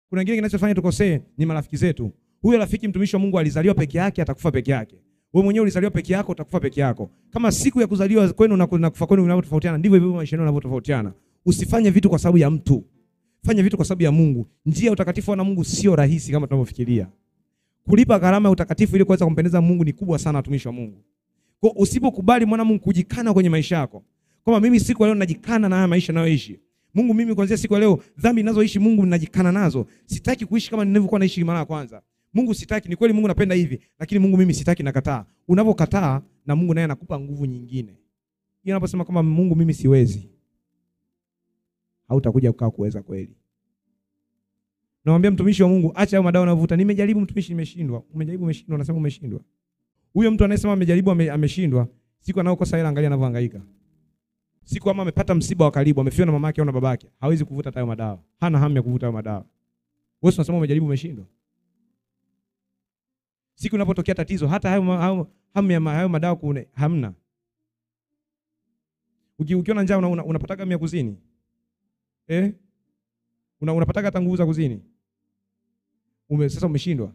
Kuna kingine kinachofanya tukosee ni marafiki zetu. Huyo rafiki mtumishi wa Mungu alizaliwa peke yake, atakufa peke yake. Wewe mwenyewe ulizaliwa peke yako, utakufa peke yako. Kama siku ya kuzaliwa kwenu na kufa kwenu vinavyotofautiana, ndivyo hivyo maisha yenu yanavyotofautiana. Usifanye vitu kwa sababu ya mtu. Fanya vitu kwa sababu ya Mungu. Njia ya utakatifu wa Mungu sio rahisi kama tunavyofikiria. Kulipa gharama ya utakatifu ili kuweza kumpendeza Mungu ni kubwa sana, watumishi wa Mungu. Kwa usipokubali mwana Mungu kujikana kwenye maisha yako, kama mimi siku leo ninajikana na haya maisha ninayoishi. Mungu, mimi kuanzia siku leo dhambi ninazoishi Mungu ninajikana nazo. Sitaki kuishi kama nilivyokuwa naishi mara ya kwanza. Mungu sitaki, ni kweli Mungu napenda hivi, lakini Mungu mimi sitaki, nakataa. Unapokataa na Mungu naye anakupa nguvu nyingine. Yeye anaposema kama Mungu mimi siwezi, hautakuja kukaa kuweza kweli. Naomba mtumishi wa Mungu acha hayo madawa unavuta. Nimejaribu mtumishi, nimeshindwa. Umejaribu, umeshindwa, unasema umeshindwa. Huyo mtu anayesema amejaribu ameshindwa, siku anaokosa hela angalia anavyohangaika. Siku kama amepata msiba wa karibu, amefiwa na mamake au na babake, hawezi kuvuta hayo madawa. Hana hamu ya kuvuta hayo madawa. Wewe unasema umejaribu, umeshindwa. Siku unapotokea tatizo, hata hamu ya hayo madawa kune hamna. Ukiona njaa unapataka hamu ya kuzini. Unapataka hata nguvu za kuzini. Sasa umeshindwa.